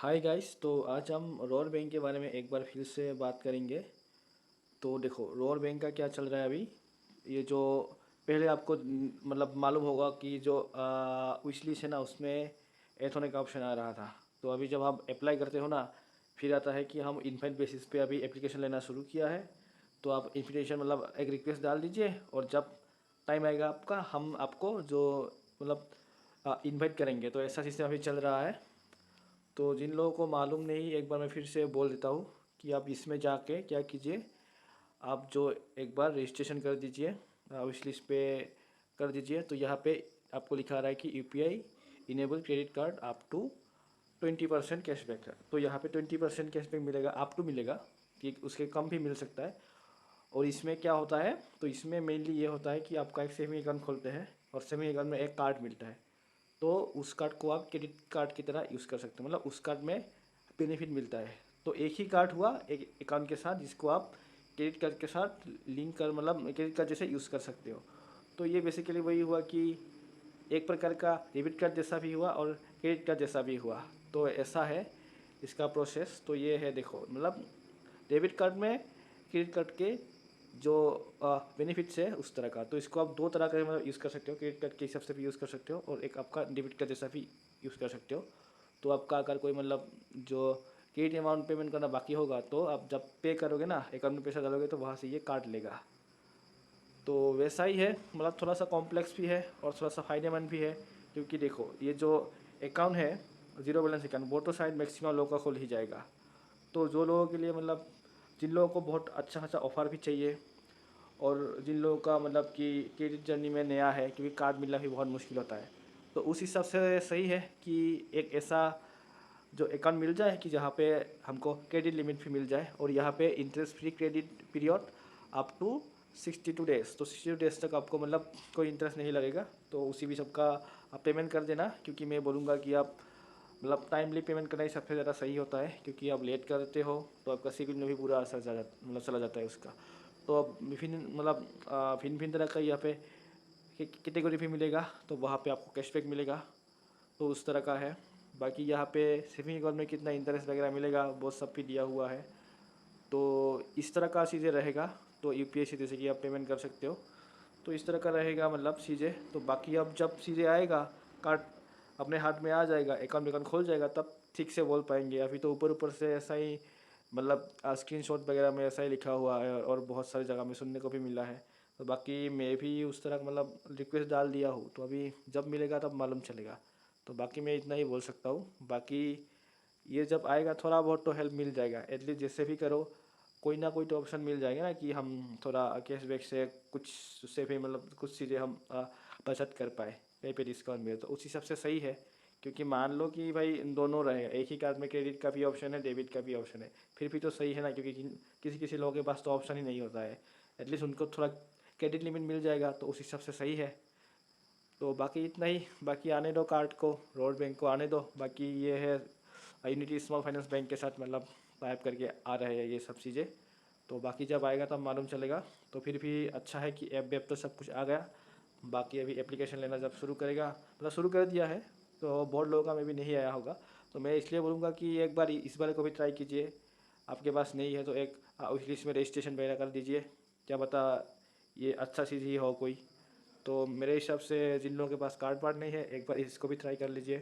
Hi guys, तो आज हम रोर बैंक के बारे में एक बार फिर से बात करेंगे। तो देखो, रोर बैंक का क्या चल रहा है अभी। ये जो पहले आपको मतलब मालूम होगा कि जो विश लिस्ट है ना, उसमें एथोनिक का ऑप्शन आ रहा था। तो अभी जब आप अप्लाई करते हो ना, फिर आता है कि हम इनफाइट बेसिस पे अभी एप्लीकेशन लेना शुरू किया है। तो आप इन्विटेशन मतलब एक रिक्वेस्ट डाल दीजिए, और जब टाइम आएगा आपका, हम आपको जो मतलब इनवाइट करेंगे। तो ऐसा सिस्टम अभी चल रहा है। तो जिन लोगों को मालूम नहीं, एक बार मैं फिर से बोल देता हूँ कि आप इसमें जाके क्या कीजिए। आप जो एक बार रजिस्ट्रेशन कर दीजिए, विश लिस्ट पे कर दीजिए। तो यहाँ पे आपको लिखा रहा है कि UPI enable credit card up to 20% cashback है। तो यहाँ पे 20% कैशबैक मिलेगा, अप टू मिलेगा, कि उसके कम भी मिल सकता है। और इसमें क्या होता है, तो इसमें मेनली ये होता है कि आपका एक सेविंग अकाउंट खोलते हैं, और सेविंग अकाउंट में एक कार्ड मिलता है। तो उस कार्ड को आप क्रेडिट कार्ड की तरह यूज़ कर सकते हो, मतलब उस कार्ड में बेनिफिट मिलता है। तो एक ही कार्ड हुआ एक अकाउंट के साथ, जिसको आप क्रेडिट कार्ड के साथ लिंक कर मतलब क्रेडिट कार्ड जैसे यूज़ कर सकते हो। तो ये बेसिकली वही हुआ कि एक प्रकार का डेबिट कार्ड जैसा भी हुआ और क्रेडिट कार्ड जैसा भी हुआ। तो ऐसा है इसका प्रोसेस। तो ये है, देखो मतलब डेबिट कार्ड में क्रेडिट कार्ड के जो बेनिफिट्स है उस तरह का। तो इसको आप दो तरह का मतलब यूज़ कर सकते हो, क्रेडिट कार्ड के हिसाब से भी यूज़ कर सकते हो, और एक आपका डेबिट कार्ड जैसा भी यूज़ कर सकते हो। तो आपका अगर कोई मतलब जो क्रेडिट अमाउंट पेमेंट करना बाकी होगा, तो आप जब पे करोगे ना, अकाउंट में पैसा डालोगे, तो वहाँ से ये काट लेगा। तो वैसा ही है, मतलब थोड़ा सा कॉम्प्लेक्स भी है और थोड़ा सा फ़ायदेमंद भी है। क्योंकि देखो, ये जो अकाउंट है ज़ीरो बैलेंस अकाउंट, वो तो शायद मैक्सिमम लोगों का खुल ही जाएगा। तो जो लोगों के लिए मतलब जिन लोगों को बहुत अच्छा खासा ऑफ़र भी चाहिए, और जिन लोगों का मतलब कि क्रेडिट जर्नी में नया है, क्योंकि कार्ड मिलना भी बहुत मुश्किल होता है, तो उस हिसाब से सही है कि एक ऐसा जो अकाउंट मिल जाए कि जहाँ पे हमको क्रेडिट लिमिट भी मिल जाए, और यहाँ पे interest free credit period up to 62 days. तो 62 डेज़ तक आपको मतलब कोई इंटरेस्ट नहीं लगेगा। तो उसी भी सबका आप पेमेंट कर देना, क्योंकि मैं बोलूँगा कि आप मतलब टाइमली पेमेंट करना ही सबसे ज़्यादा सही होता है। क्योंकि आप लेट करते हो तो आपका सिविल में भी बुरा असर मतलब चला जाता है उसका। तो अब विभिन्न मतलब भिन्न भिन्न तरह का यहाँ पे कैटेगरी भी मिलेगा, तो वहाँ पे आपको कैशबैक मिलेगा। तो उस तरह का है। बाकी यहाँ पे सेविंग अकाउंट में कितना इंटरेस्ट वगैरह मिलेगा वो सब भी दिया हुआ है। तो इस तरह का चीज़ें रहेगा। तो यूपीआई से जैसे कि आप पेमेंट कर सकते हो, तो इस तरह का रहेगा मतलब चीज़ें। तो बाकी अब जब चीज़ें आएगा, कार्ड अपने हाथ में आ जाएगा, अकाउंट खोल जाएगा, तब ठीक से बोल पाएंगे। अभी तो ऊपर ऊपर से ऐसा ही मतलब स्क्रीनशॉट वगैरह में ऐसा ही लिखा हुआ है, और बहुत सारी जगह में सुनने को भी मिला है। तो बाकी मैं भी उस तरह का मतलब रिक्वेस्ट डाल दिया हूँ, तो अभी जब मिलेगा तब मालूम चलेगा। तो बाकी मैं इतना ही बोल सकता हूँ। बाकी ये जब आएगा थोड़ा बहुत तो हेल्प मिल जाएगा, एटलीस्ट जैसे भी करो कोई ना कोई तो ऑप्शन मिल जाएगा ना, कि हम थोड़ा कैशबैक से कुछ उससे भी मतलब कुछ चीज़ें हम बचत कर पाए, कहीं पे डिस्काउंट मिले, तो उस हिसाब से सही है। क्योंकि मान लो कि भाई दोनों रहे, एक ही कार्ड में क्रेडिट का भी ऑप्शन है, डेबिट का भी ऑप्शन है, फिर भी तो सही है ना। क्योंकि किसी किसी लोगों के पास तो ऑप्शन ही नहीं होता है, एटलीस्ट उनको थोड़ा क्रेडिट लिमिट मिल जाएगा, तो उस हिसाब से सही है। तो बाकी इतना ही। बाकी आने दो कार्ड को, रोड बैंक को आने दो। बाकी ये है यूनिटी स्मॉल फाइनेंस बैंक के साथ मतलब टाइप करके आ रहे हैं ये सब चीज़ें। तो बाकी जब आएगा तब मालूम चलेगा। तो फिर भी अच्छा है कि ऐप वेप तो सब कुछ आ गया। बाकी अभी एप्लीकेशन लेना जब शुरू करेगा, मतलब शुरू कर दिया है, तो बहुत लोगों का में भी नहीं आया होगा। तो मैं इसलिए बोलूँगा कि एक बार इस बार को भी ट्राई कीजिए। आपके पास नहीं है तो एक उस लिस्ट में रजिस्ट्रेशन वगैरह कर दीजिए, क्या पता ये अच्छा चीज़ ही हो कोई। तो मेरे हिसाब से जिन लोगों के पास कार्ड वार्ड नहीं है, एक बार इसको भी ट्राई कर लीजिए।